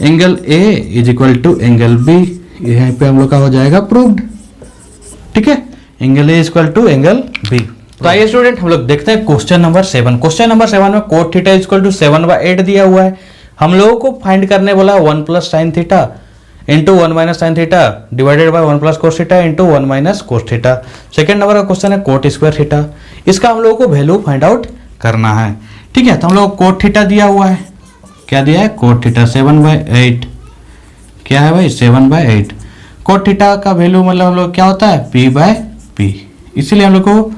Speaker 1: angle A is equal to angle B, यहाँ पे हम लोग का हो जाएगा प्रूव्ड, ठीक है। Angle A is equal to angle B. तो आइए स्टूडेंट, हम लोग देखते हैं क्वेश्चन नंबर 7। क्वेश्चन नंबर 7 में cot theta is equal to 7/8 दिया हुआ है। हम लोगों को फाइंड करने बोला 1 plus sine theta into 1 minus sine theta divided by 1 plus cos theta into 1 minus cos theta. Second number का क्वेश्चन है कोट स्क्वायर थीटा, इसका हम लोगों को वैल्यू फाइंड आउट करना है, ठीक है। तो हम लोग को कोट थीटा दिया हुआ है, क्या दिया है, कोट थीटा 7/8, क्या है भाई 7/8। कोट थीटा का वैल्यू मतलब हम लोग क्या होता है, p बाय पी, इसीलिए हम लोग को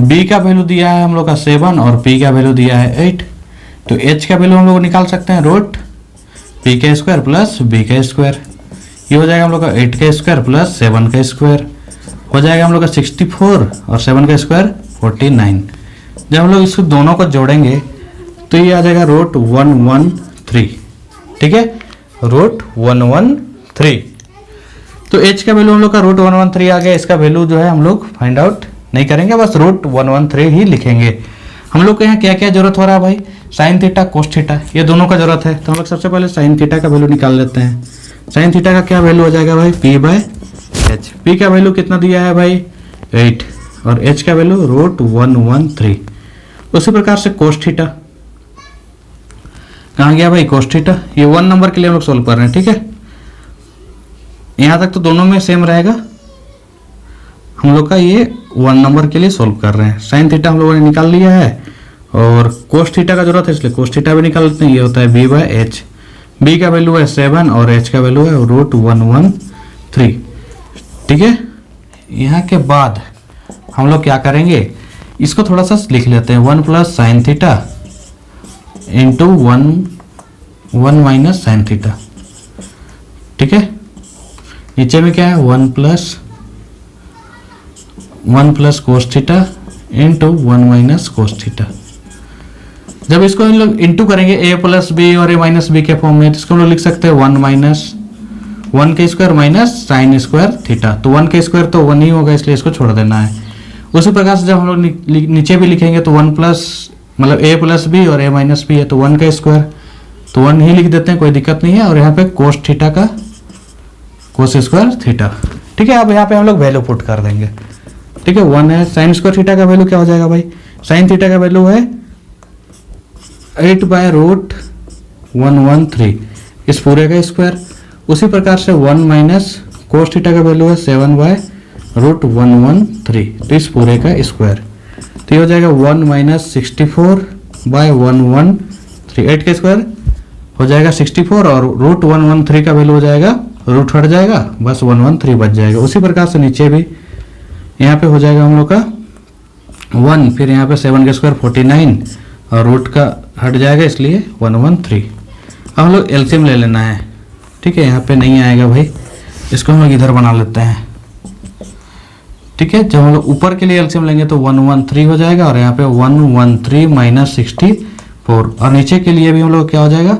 Speaker 1: b का वैल्यू दिया है हम लोग का 7 और p का वैल्यू दिया है 8। तो h का वैल्यू हम लोग निकाल सकते हैं, रूट p का स्क्वायर प्लस b का स्क्वायर, ये हो जाएगा हम लोग का 8 का स्क्वायर प्लस 7 का स्क्वायर, हो जाएगा हम लोग का 64 और 7 का स्क्वायर 49। जब हम लोग इसको दोनों को जोड़ेंगे तो ये आ जाएगा रूट 113, ठीक है, रूट 113। तो h का वैल्यू हम लोग का रूट 113 आ गया, इसका वैल्यू जो है हम लोग फाइंड आउट नहीं करेंगे, बस रूट 113 ही लिखेंगे। हम लोग को यहाँ क्या क्या जरूरत हो रहा है भाई, साइन थीटा कोस थीटा, ये दोनों का जरूरत है। तो हम लोग सबसे पहले साइन थीटा का वैल्यू निकाल लेते हैं। साइन थीटा का क्या वैल्यू हो जाएगा भाई, p बाय एच। p का वैल्यू कितना दिया है भाई 8 और h का वैल्यू रूट 113। उसी प्रकार से कोस थीटा कहाँ गया भाई, कोस थीटा, ये 1 नंबर के लिए हम लोग सोल्व कर रहे हैं, ठीक है। यहाँ तक तो दोनों में सेम रहेगा, हम लोग का ये 1 नंबर के लिए सोल्व कर रहे हैं। साइन थीटा हम लोगों ने निकाल लिया है और कोस थीटा का जरूरत है इसलिए कोस थीटा भी निकाल लेते हैं, ये होता है b बाय एच। b का वैल्यू है 7 और h का वैल्यू है रूट 113, ठीक है। यहाँ के बाद हम लोग क्या करेंगे, इसको थोड़ा सा लिख लेते हैं, 1 plus sine theta into 1 minus sine theta, ठीक है। नीचे में क्या है 1 plus cos theta into 1 minus cos theta, जब इसको हम लोग इंटू करेंगे a प्लस बी और a माइनस बी के फॉर्म में, तो इसको हम लोग लिख सकते हैं 1 माइनस 1 के square minus sine square theta. तो 1 के स्क्वायर तो 1 ही होगा, इसलिए इसको छोड़ देना है। उसी प्रकार से जब हम लोग नीचे भी लिखेंगे तो 1 प्लस मतलब a प्लस बी और a माइनस बी है तो 1 का स्क्वायर, तो 1 ही लिख देते हैं, कोई दिक्कत नहीं है। और यहाँ पे कोस थीटा का कोस स्क्वायर थीटा, ठीक है। अब यहाँ पे हम लोग वैल्यू पुट कर देंगे, ठीक है। 1 है, साइन स्क्वायर थीटा का वैल्यू क्या हो जाएगा भाई, साइन थीटा का वैल्यू है 8/√113 इस पूरे का स्क्वायर। उसी प्रकार से 1 माइनस कोस थीटा का वैल्यू है 7/√113 तो इस पूरे का स्क्वायर। तो ये हो जाएगा 1 माइनस 64/113, 8 का स्क्वायर हो जाएगा 64 और √113 का वैल्यू हो जाएगा, रूट हट जाएगा, बस 113 बच जाएगा। उसी प्रकार से नीचे भी यहाँ पे हो जाएगा हम लोग का 1, फिर यहाँ पे 7 का स्क्वायर 49 और रूट का हट जाएगा, इसलिए 113। अब हम लोग एलसीएम ले लेना है, ठीक है। यहाँ पे नहीं आएगा भाई, इसको हम लोग इधर बना लेते हैं, ठीक है। जब हम लोग ऊपर के लिए एलसीएम लेंगे तो 113 हो जाएगा और यहाँ पे 113 माइनस 64 और नीचे के लिए भी हम लोग क्या हो जाएगा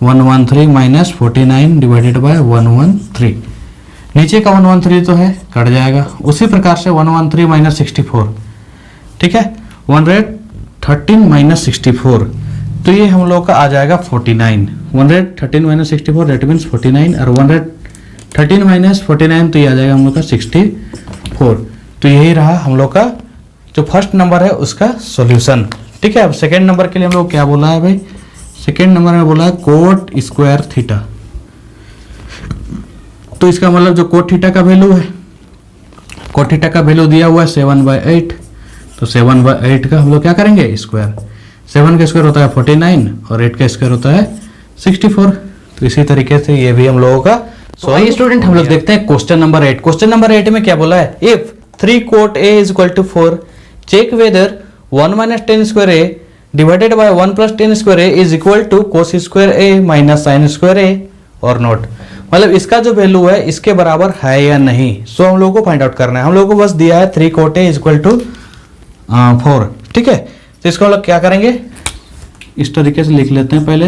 Speaker 1: 113 माइनस 49 डिवाइडेड बाय 113। नीचे का 113 तो है, कट जाएगा। उसी प्रकार से 113 माइनस 64, ठीक है। 113 माइनस 64 तो ये हम लोग का आ जाएगा 49। 113 माइनस 64 दैट मीन्स 49 और 113 माइनस 49 तो ये आ जाएगा हम लोग का 64। तो यही रहा हम लोग का जो फर्स्ट नंबर है उसका सॉल्यूशन, ठीक है। अब सेकेंड नंबर के लिए हम लोग क्या बोला है भाई, सेकेंड नंबर में बोला है कोट स्क्वायर थीटा। तो इसका मतलब जो कोट थीटा का वैल्यू है, कोट थीटा का वैल्यू दिया हुआ है 7/8, तो 7/8 का हम लोग क्या करेंगे स्क्वायर। 7 का स्क्वायर होता है 49 और 8 का स्क्वायर होता है 64। तो इसी तरीके से ये भी हम लोगों का तो आइए स्टूडेंट हम लोग देखते हैं क्वेश्चन नंबर 8। क्वेश्चन नंबर 8 में क्या बोला है, if 3 cot A is equal to 4 check whether 1 minus 10 square A divided by 1 plus 10 square A is equal to cos square A minus sin square A और not. मतलब इसका जो value है इसके बराबर है या नहीं, सो हम लोगों को फाइंड आउट करना है। हम लोगों को बस दिया है 3 cot A is equal to 4, ठीक है। तो इसको हम लोग क्या करेंगे, इस तरीके से लिख लेते हैं। पहले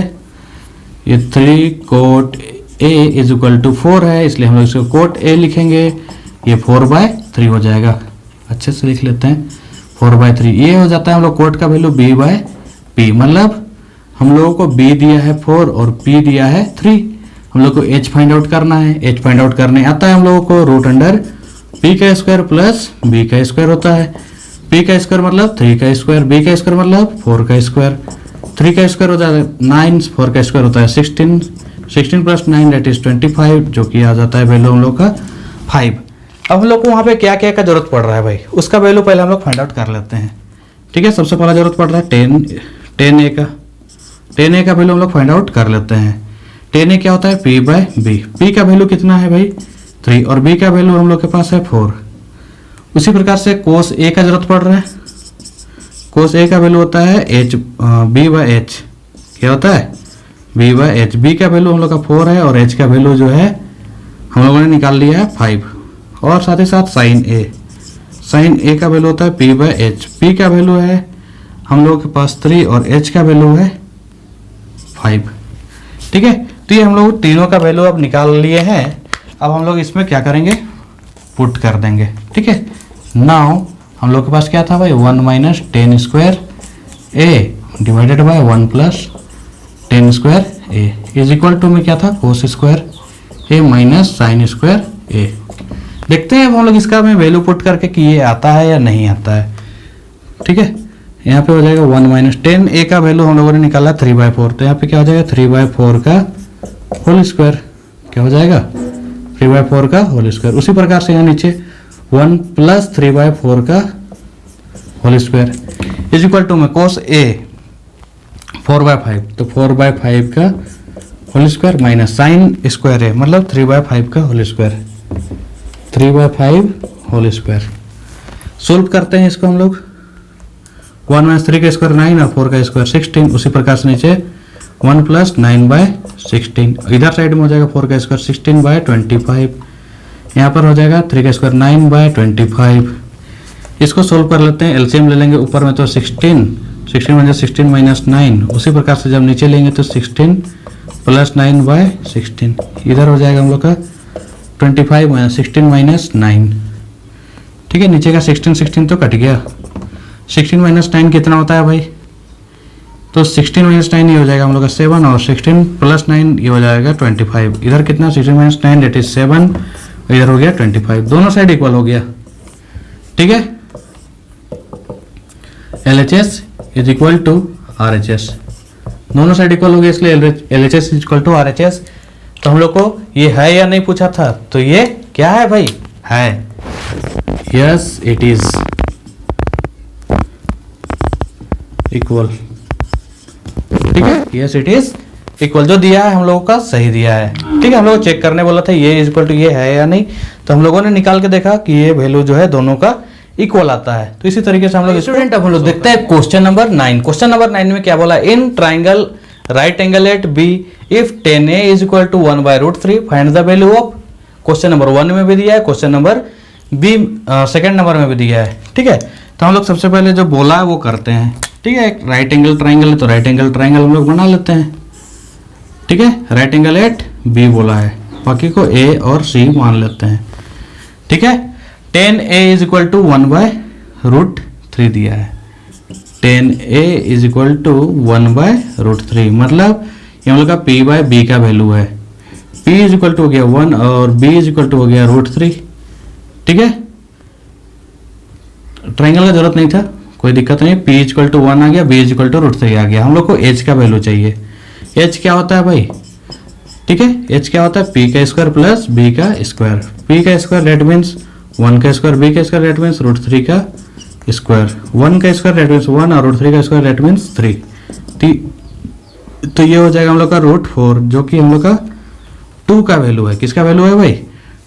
Speaker 1: ये 3 cot A is equal to 4 है, इसलिए हम लोग इसको कोट A लिखेंगे, ये 4/3 हो जाएगा। अच्छे से लिख लेते हैं 4/3। ये हो जाता है हम लोग कोट का वैल्यू B/P, मतलब हम लोगों को B दिया है 4 और P दिया है 3। हम लोग को H फाइंड आउट करना है। H फाइंड आउट करने आता है हम लोगों को √P का स्क्वायर प्लस B का स्क्वायर होता है। P का स्क्वायर मतलब 3 का स्क्वायर, B का स्क्वायर मतलब 4 का स्क्वायर। 3 का स्क्वायर होता है 9, 4 का स्क्वायर होता है 16, 16 प्लस 9 दैट इज 25, जो कि आ जाता है वैल्यू हम लोग का 5। अब हम लोग को वहाँ पे क्या क्या का जरूरत पड़ रहा है भाई, उसका वैल्यू पहले हम लोग फाइंड आउट कर लेते हैं, ठीक है। सबसे पहला जरूरत पड़ रहा है 10A का। 10A का वैल्यू हम लोग फाइंड आउट कर लेते हैं। 10A क्या होता है P/B। P का वैल्यू कितना है भाई 3 और B का वैल्यू हम लोग के पास है 4। उसी प्रकार से कोस A का जरूरत पड़ रहा है। कोस A का वैल्यू होता है B/H। क्या होता है B/H। B का वैल्यू हम लोग का 4 है और H का वैल्यू जो है हम लोगों ने निकाल लिया है 5। और साथ ही साथ साइन A, साइन A का वैल्यू होता है P/H। P का वैल्यू है हम लोगों के पास 3 और H का वैल्यू है 5, ठीक है। तो ये हम लोग तीनों का वैल्यू अब निकाल लिए हैं। अब हम लोग इसमें क्या करेंगे, पुट कर देंगे, ठीक है। नाउ हम लोग के पास क्या था भाई 1 minus 10 square A divided by 1 plus 10 square A is equal to में क्या था cos square A minus sine square A। देखते हैं अब हम लोग इसका में वैल्यू पुट करके कि ये आता है या नहीं आता है, ठीक है। यहाँ पे हो जाएगा 1 माइनस 10A का वैल्यू हम लोगों ने निकाला 3/4, तो यहाँ पे क्या हो जाएगा 3/4 का होल स्क्वायर। क्या हो जाएगा 3/4 का होल स्क्वायर। उसी प्रकार से यहाँ नीचे 1 प्लस 3/4 का whole square is equal to में कोस A 4/5, तो 4/5 का whole square minus sine square है मतलब 3/5 का whole square, 3/5 whole square. Solve करते हैं इसको हम लोग। 1 माइनस 3 का स्क्वायर 9 और 4 का स्क्वायर 16। उसी प्रकार से नीचे 1 प्लस 9/16, इधर साइड में हो जाएगा 4 का स्क्वायर 16/25। यहाँ पर हो जाएगा 3 का स्क्वायर 9/25। इसको सोल्व कर लेते हैं, एलसीएम ले लेंगे। ऊपर में तो 16, 16 वन 16 माइनस 9। उसी प्रकार से जब नीचे लेंगे तो 16 प्लस 9/16, इधर हो जाएगा हम लोग का 25 माइनस 16 माइनस 9। ठीक है, नीचे का 16 तो कट गया। 16 माइनस 9 कितना होता है भाई? तो 16 माइनस 9 ये हो जाएगा हम लोग का 7, और 16 प्लस 9 ये हो जाएगा 25। इधर कितना 16 माइनस 9 डेट इज 7, इधर हो गया 25। दोनों साइड इक्वल हो गया। ठीक है, LHS is equal to RHS, दोनों साइड इक्वल हो गया, इसलिए LHS is equal to RHS। तो हम लोग को ये है या नहीं पूछा था, तो ये क्या है भाई? है। Yes it is equal. ठीक है, यस इट इज इक्वल, जो दिया है हम लोगों का सही दिया है। ठीक है, हम लोग चेक करने बोला था ये इज इक्वल टू ये है या नहीं, तो हम लोगों ने निकाल के देखा कि ये वैल्यू जो है दोनों का इक्वल आता है। तो इसी तरीके से हम लोग स्टूडेंट अब हम लोग देखते हैं क्वेश्चन नंबर 9। क्वेश्चन नंबर 9 में क्या बोला? In triangle right angle at B if 10a is equal to 1/√3 find the value of. Question number 1 में भी दिया है, question number B second number में भी दिया है। ठीक है, तो हम लोग सबसे पहले जो बोला है वो करते हैं। ठीक है, राइट एंगल ट्राइंगल है तो राइट एंगल ट्राइंगल हम लोग बना लेते हैं। ठीक है, राइट एंगल एट बी बोला है, बाकी को ए और सी मान लेते हैं। ठीक है, 10a इज इक्वल टू 1/√3 दिया है। 10a इज इक्वल टू 1/√3, मतलब ये हम लोग का p/b का वैल्यू है। p इज इक्वल टू हो गया 1 और b इज इक्वल टू हो गया √3। ठीक है, ट्राइंगल का जरूरत नहीं था, कोई दिक्कत नहीं। p इज इक्वल टू 1 आ गया, b इज इक्वल टू √3 आ गया। हम लोग को h का वैल्यू चाहिए। h क्या होता है भाई? ठीक है, h क्या होता है? p का स्क्वायर प्लस b का स्क्वायर। p का स्क्वायर दैट मीन्स 1 का स्क्वायर, b का स्क्वायर दैट मीन्स √3 का स्क्वायर। 1 का स्क्वायर दैट मीन्स 1 और √3 का स्क्वायर दैट मीन्स 3। तो ये हो जाएगा हम लोग का √4, जो कि हम लोग का 2 का वैल्यू है। किसका वैल्यू है भाई?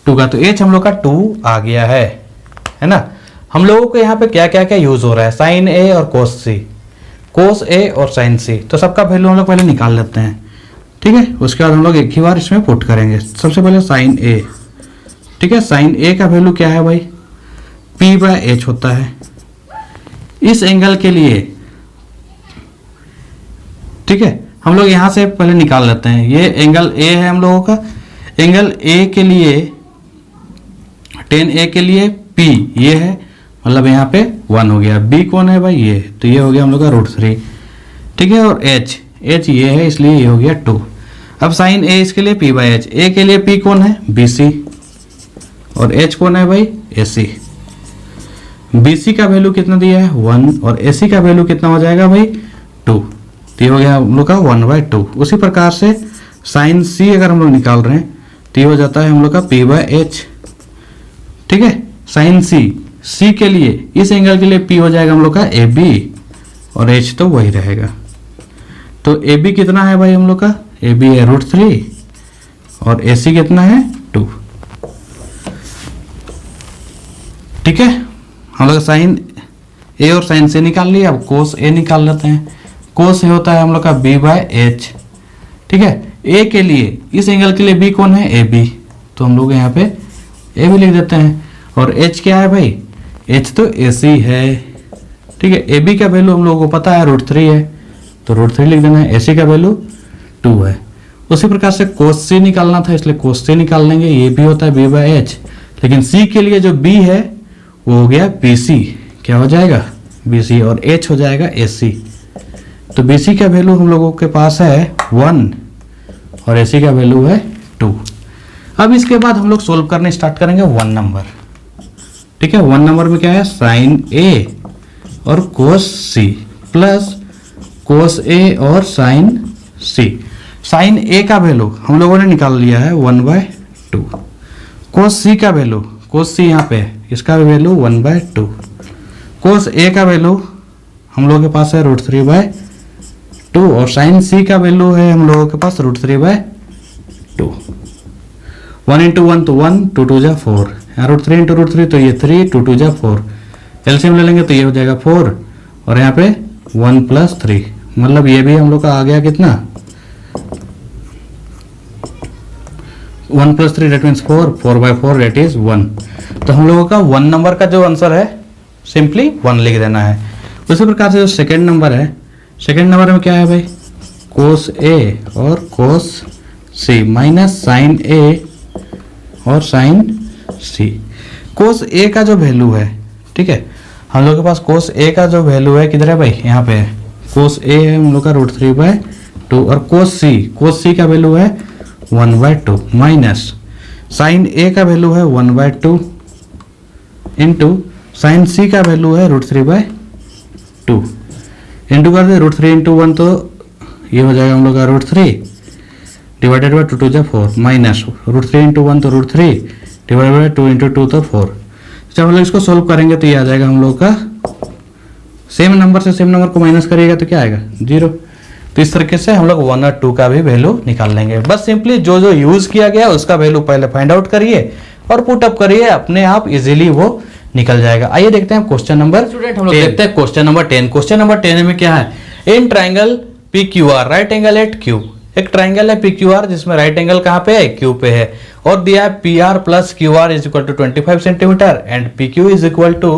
Speaker 1: 2 का। तो h हम लोग का 2 आ गया है ना। हम लोगों को यहाँ पे क्या क्या क्या यूज हो रहा है? साइन ए और कोस सी, कोस ए और साइन सी। तो सबका वैल्यू हम लोग पहले निकाल लेते हैं। ठीक है, उसके बाद हम लोग एक ही बार इसमें पुट करेंगे। सबसे पहले साइन ए। ठीक है, साइन ए का वैल्यू क्या है भाई? p/h होता है इस एंगल के लिए। ठीक है, हम लोग यहां से पहले निकाल लेते हैं। ये एंगल ए है हम लोगों का। एंगल ए के लिए 10a के लिए p ये है, मतलब यहाँ पे 1 हो गया। b कौन है भाई? ये, तो ये हो गया हम लोग का √3। ठीक है, और h ये है, इसलिए ये हो गया 2। अब साइन ए इसके लिए p/h। a के लिए p कौन है? bc, और h कौन है भाई? ac। bc का वैल्यू कितना दिया है? 1, और ac का वैल्यू कितना हो जाएगा भाई? 2। तो ये हो गया हम लोग का 1/2। उसी प्रकार से साइन c अगर हम लोग निकाल रहे हैं तो ये हो जाता है हम लोग का p/h। ठीक है, साइन c के लिए इस एंगल के लिए p हो जाएगा हम लोग का ab, और h तो वही रहेगा। तो ab कितना है भाई हम लोग का? ab है √3, और ac कितना है? 2। ठीक है, हम लोग साइन ए और साइन से निकाल लिया। अब कोस ए निकाल लेते हैं। कोस ए होता है हम लोग का b/h। ठीक है, ए के लिए इस एंगल के लिए b कौन है? ab, तो हम लोग यहाँ पे ए भी लिख देते हैं। और h क्या है भाई? h तो ac है। ठीक है, ab का वैल्यू हम लोगों को पता है √3 है, तो √3 लिख देना है। ac का वैल्यू 2 है। उसी प्रकार से कोस c निकालना था, इसलिए कोस c निकाल लेंगे। ये भी होता है b/h, लेकिन c के लिए जो b है वो हो गया bc। क्या हो जाएगा? bc, और h हो जाएगा ac। तो bc का वैल्यू हम लोगों के पास है 1, और ac का वैल्यू है 2। अब इसके बाद हम लोग सोल्व करने स्टार्ट करेंगे 1 नंबर। ठीक है, 1 नंबर में क्या है? साइन ए और कोस सी प्लस कोस ए और साइन सी। साइन ए का वैल्यू हम लोगों ने निकाल लिया है 1/2। कोस सी का वैल्यू, कोस सी यहाँ पे है, इसका वैल्यू 1/2। कोस ए का वैल्यू हम लोगों के पास है √3/2, और साइन सी का वैल्यू है हम लोगों के पास √3/2। 1 × 1 तो 1, 2 2 जा 4, यहाँ √3 × √3 तो ये 3, 2 2 जा 4। एलसीएम ले लेंगे तो ये हो जाएगा 4, और यहाँ पे 1 + 3, मतलब ये भी हम लोग का आ गया कितना? 1 + 3 दैट मीन्स 4, 4/4 दैट इज 1। तो हम लोगों का 1 नंबर का जो आंसर है सिंपली 1 लिख देना है। उसी प्रकार से जो सेकेंड नंबर है, सेकेंड नंबर में क्या है भाई, कोस ए और कोस सी माइनस साइन ए और साइन सी। कोस ए का जो वैल्यू है, ठीक है, हम लोग के पास कोस ए का जो वैल्यू है किधर है भाई, यहाँ पे है। कोस ए है हम लोग का √3/2 और कोस सी का वैल्यू है 1/2 माइनस साइन ए का वैल्यू है 1/2 इंटू साइन सी का वैल्यू है √3/2 इंटू कर दे √3 × 1 तो ये हो जाएगा हम लोग का √3 डिवाइडेड बाई 2 × 4 माइनस √3 × 1 तो √3 डिवाइडेड बाई 2 × 2 तो 4। जब हम लोग इसको सोल्व करेंगे तो ये आ जाएगा हम लोग का, सेम नंबर से सेम नंबर को माइनस करिएगा तो क्या आएगा 0। तो इस तरीके से हम लोग 1 और 2 का भी वैल्यू निकाल लेंगे। बस सिंपली जो जो यूज किया गया उसका वैल्यू पहले फाइंड आउट करिए और पुट अप करिए, अपने आप इजीली वो निकल जाएगा। आइए देखते हैं क्वेश्चन नंबर स्टूडेंट, हम लोग देखते हैं क्वेश्चन नंबर 10। क्वेश्चन नंबर 10 में क्या है, in triangle PQR right angle at Q, एक ट्राइंगल है PQR जिसमें राइट एंगल कहाँ पे है, Q पे है, और दिया है PR plus QR is equal to 25 centimetre and PQ is equal to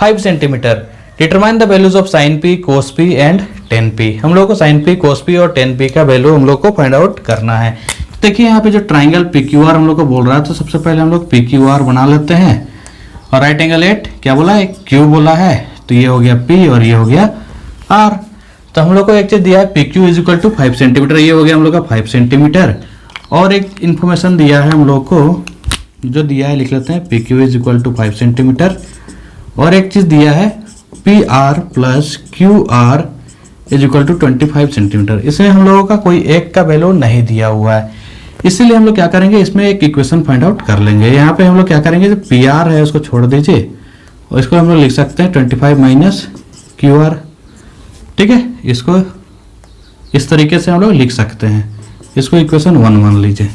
Speaker 1: 5 centimetre. Determine the values of sine P, cos P and tan P। हम लोग को साइन P, cos P और tan P का वैल्यू हम लोग को find out करना है। देखिए यहाँ पे जो ट्राइंगल PQR हम लोग को बोल रहा है, तो सबसे पहले हम लोग PQR बना लेते हैं और राइट एंगल एट क्या बोला है, Q बोला है, तो ये हो गया P और ये हो गया R। तो हम लोग को एक चीज दिया है PQ is equal to 5 centimetre, ये हो गया हम लोग का 5 सेंटीमीटर। और एक इन्फॉर्मेशन दिया है हम लोग को, जो दिया है लिख लेते हैं, PQ is equal to 5 centimetre. और एक चीज दिया है PR plus QR is equal to 25 centimetre. इसमें हम लोगों का कोई एक का वैल्यू नहीं दिया हुआ है, इसीलिए हम लोग क्या करेंगे, इसमें एक इक्वेशन फाइंड आउट कर लेंगे। यहाँ पे हम लोग क्या करेंगे, जो PR है उसको छोड़ दीजिए और इसको हम लोग लिख सकते हैं 25 माइनस QR, ठीक है। इसको इस तरीके से हम लोग लिख सकते हैं, इसको इक्वेशन 1 मान लीजिए,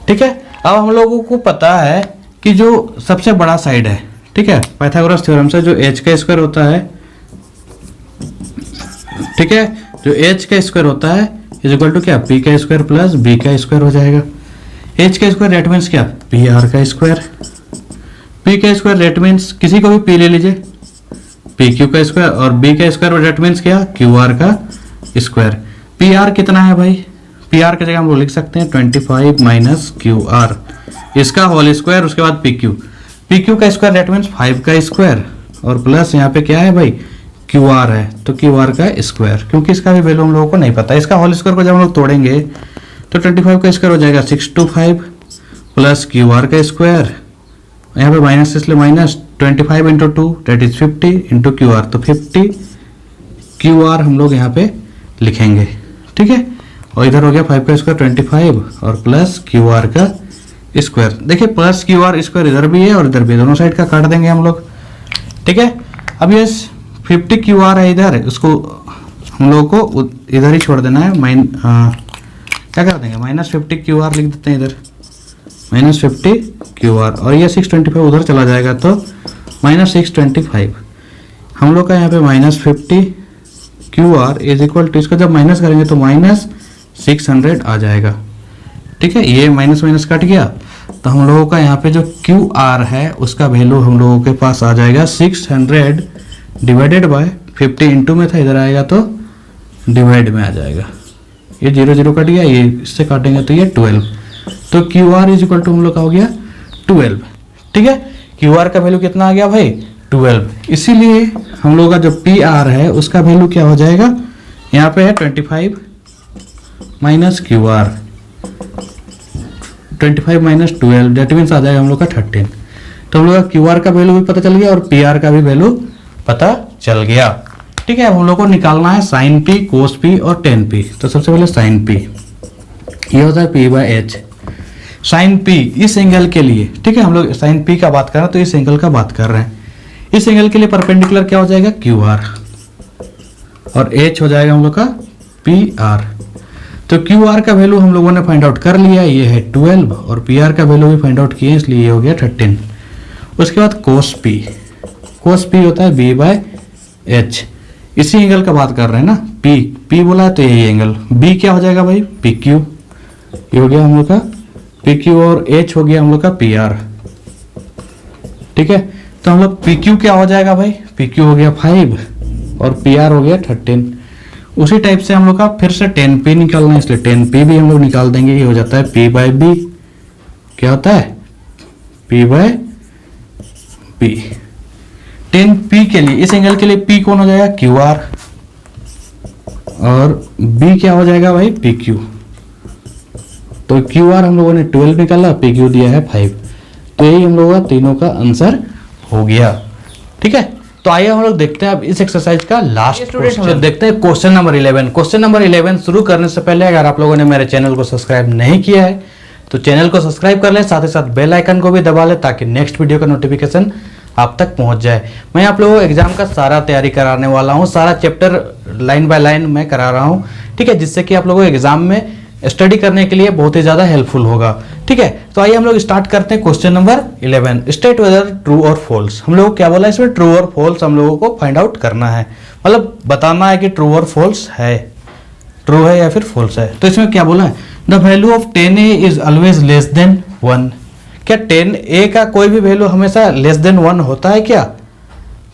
Speaker 1: ठीक है। अब हम लोगों को पता है कि जो सबसे बड़ा साइड है, ठीक है, पाइथागोरस थ्योरम से जो h का स्क्वायर होता है, ठीक है, जो h का स्क्वायर होता है इज इक्वल टू क्या, p का स्क्वायर प्लस b का स्क्वायर हो जाएगा। h का स्क्वायर रेट मीन्स क्या, PR का स्क्वायर, p का स्क्वायर रेट मीन्स किसी को भी p ले लीजिए, PQ का स्क्वायर, और b का स्क्वायर रेट मीन्स क्या, QR का स्क्वायर। PR कितना है भाई, PR की जगह हम लोग लिख सकते हैं 25 माइनस QR, इसका होल स्क्वायर, उसके बाद PQ का स्क्वायर रेट मीन्स 5 का स्क्वायर, और प्लस यहाँ पे क्या है भाई, QR है, तो QR का स्क्वायर, क्योंकि इसका भी वैल्यू हम लोगों को नहीं पता। इसका होल स्क्वायर को जब हम लोग तोड़ेंगे तो 25 का स्क्वायर हो जाएगा 625 प्लस QR का स्क्वायर, यहाँ पे माइनस इसलिए minus 25 into 2 that is 50 into QR, तो 50 QR हम लोग यहाँ पे लिखेंगे, ठीक है। और इधर हो गया 5 का स्क्वायर 25 और प्लस QR का स्क्वायर। देखिए प्लस QR स्क्वायर इधर भी है और इधर भी, दोनों साइड का काट देंगे हम लोग, ठीक है। अब ये 50 QR है इधर, उसको हम लोग को इधर ही छोड़ देना है, क्या कर देंगे, -50 QR लिख देते हैं इधर, -50 QR, और ये 625 उधर चला जाएगा तो -625। हम लोग का यहाँ पे -50 QR इज इक्वल टू, इसको जब माइनस करेंगे तो -600 आ जाएगा, ठीक है। ये माइनस माइनस कट गया, तो हम लोगों का यहाँ पे जो QR है उसका वैल्यू हम लोगों के पास आ जाएगा 600 डिवाइडेड बाय 50 इंटू में था, इधर आएगा तो डिवाइड में आ जाएगा। ये 0 0 कट गया, ये इससे काटेंगे तो ये 12, तो QR इज इक्वल टू हम लोग का हो गया 12, ठीक है। QR का वैल्यू कितना आ गया भाई, 12। इसीलिए हम लोग का जो PR है उसका वैल्यू क्या हो जाएगा, यहाँ पे है 25 minus QR, 25 minus 12 that means आ जाएगा हम लोग का 13। तो हम लोग का QR का वैल्यू भी पता चल गया और PR का भी वैल्यू पता चल गया, ठीक है। अब हम लोग को निकालना है साइन P, cos P और tan P। तो सबसे पहले साइन P, ये होता है P/H। साइन P इस एंगल के लिए, ठीक है, हम लोग साइन P का बात कर रहे हैं तो इस एंगल का बात कर रहे हैं। इस एंगल के लिए परपेंडिकुलर क्या हो जाएगा, QR, और H हो जाएगा हम लोग का PR। तो QR का वैल्यू हम लोगों ने फाइंड आउट कर लिया, ये है 12, और PR का वैल्यू भी फाइंड आउट किए, इसलिए ये हो गया 13। उसके बाद cos P होता है B/H। इसी एंगल का बात कर रहे हैं ना, P बोला है तो यही एंगल, B क्या हो जाएगा भाई, PQ, ये हो गया हम लोग का PQ, और H हो गया हम लोग का PR, ठीक है। तो हम लोग PQ क्या हो जाएगा भाई, PQ हो गया 5 और पी आर हो गया 13। उसी टाइप से हम लोग का फिर से 10p निकालना है, इसलिए 10p भी हम लोग निकाल देंगे। ये हो जाता है p बाई बी। क्या होता है? p by B. 10p के लिए, इस एंगल के लिए p कौन हो जाएगा? क्यू आर, और b क्या हो जाएगा भाई? P Q. तो क्यू आर हम लोगों ने 12 निकाला, पी क्यू दिया है 5। तो यही हम लोगों का तीनों का आंसर हो गया। ठीक है, तो आइए हम लोग देखते हैं अब इस एक्सरसाइज का लास्ट क्वेश्चन। देखते हैं क्वेश्चन नंबर 11। क्वेश्चन नंबर 11 शुरू करने से पहले अगर आप लोगों ने मेरे चैनल को सब्सक्राइब नहीं किया है तो चैनल को सब्सक्राइब कर लें, साथ ही साथ बेल आइकन को भी दबा लें ताकि नेक्स्ट वीडियो का नोटिफिकेशन आप तक पहुंच जाए। मैं आप लोगों को एग्जाम का सारा तैयारी कराने वाला हूं, सारा चैप्टर लाइन बाय लाइन मैं करा रहा हूं। ठीक है, जिससे कि आप लोगों को एग्जाम में स्टडी करने के लिए बहुत ही ज्यादा हेल्पफुल होगा। ठीक है, तो आइए हम लोग स्टार्ट करते हैं question number 11। State whether true और फॉल्स। हम लोग क्या बोला इसमें? ट्रू और फॉल्स हम लोगों को फाइंड आउट करना है, मतलब बताना है कि ट्रू और फॉल्स है, ट्रू है या फिर फॉल्स है। तो इसमें क्या बोला है? The value of 10a is always less than 1। क्या 10a का कोई भी वैल्यू हमेशा लेस देन 1 होता है क्या?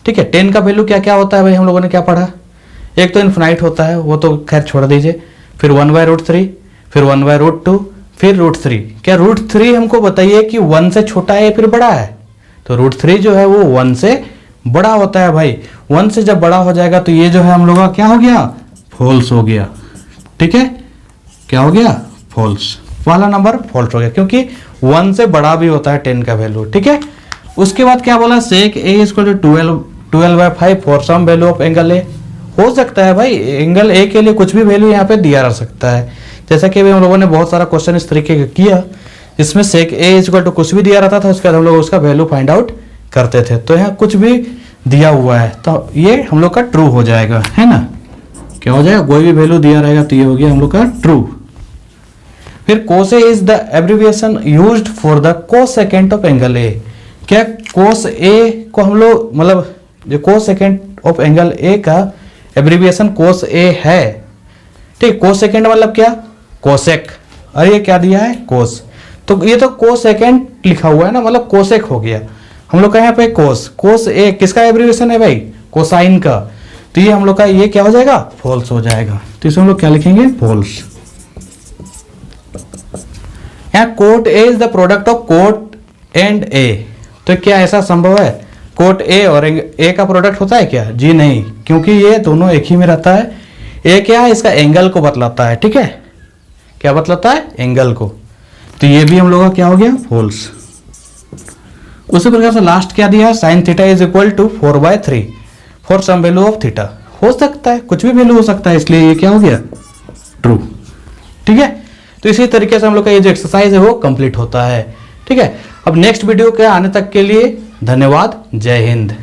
Speaker 1: ठीक है, 10 का वैल्यू क्या क्या होता है भाई? हम लोगों ने क्या पढ़ा? एक तो इन्फिनाइट होता है, वो तो खैर छोड़ दीजिए। फिर 1/√3, फिर 1/√2, फिर √3। क्या √3 हमको बताइए कि 1 से छोटा है या फिर बड़ा है? तो √3 जो है वो 1 से बड़ा होता है भाई। 1 से जब बड़ा हो जाएगा तो ये जो है हम लोग का क्या हो गया? फॉल्स हो गया। ठीक है, क्या हो गया? फॉल्स। वाला नंबर फॉल्स हो गया क्योंकि 1 से बड़ा भी होता है 10 का वैल्यू। ठीक है, उसके बाद क्या बोला? Sec a = 12/5 for some value of angle A. हो सकता है भाई एंगल ए के लिए कुछ भी वैल्यू यहाँ पे दिया रह सकता है। जैसा कि हम लोगों ने बहुत सारा क्वेश्चन इस तरीके का किया, इसमें सेक a = कुछ भी दिया रहता था, उसके बाद हम लोग उसका वैल्यू फाइंड आउट करते थे। तो यहाँ कुछ भी दिया हुआ है तो ये हम लोग का ट्रू हो जाएगा, है ना? क्या हो जाएगा? कोई भी वैल्यू दिया रहेगा तो ये हो गया हम लोग का ट्रू। फिर cos A is the abbreviation used for the cosecant of angle A. क्या कोस ए को हम लोग, मतलब जो कोसेकेंट ऑफ एंगल ए का एब्रिविएशन कोस ए है। ठीक, कोसेकेंट मतलब क्या? कोसेक। अरे ये क्या दिया है? कोस। तो ये तो कोसेकेंट लिखा हुआ है ना, मतलब कोसेक हो गया। हम लोग का यहाँ पे कोस, कोस ए किसका एब्रिविएशन है भाई? कोसाइन का। तो ये हम लोग का ये क्या हो जाएगा? फॉल्स हो जाएगा। तो इसमें हम लोग क्या लिखेंगे? फॉल्स। यहाँ cot A is the product of cot and A. तो क्या ऐसा संभव है? कोट ए और ए का प्रोडक्ट होता है क्या? जी नहीं, क्योंकि ये दोनों एक ही में रहता है। ए क्या है? इसका एंगल को बतलाता है। ठीक है, क्या बतलाता है? एंगल को। तो ये भी हम लोग का क्या हो गया? फॉल्स। उसी प्रकार से लास्ट क्या दिया है? Sine theta is equal to 4/3 for some value of theta. हो सकता है, कुछ भी वैल्यू हो सकता है, इसलिए ये क्या हो गया? ट्रू। ठीक है, तो इसी तरीके से हम लोग का ये जो एक्सरसाइज है वो कंप्लीट होता है। ठीक है, अब नेक्स्ट वीडियो के आने तक के लिए धन्यवाद। जय हिंद।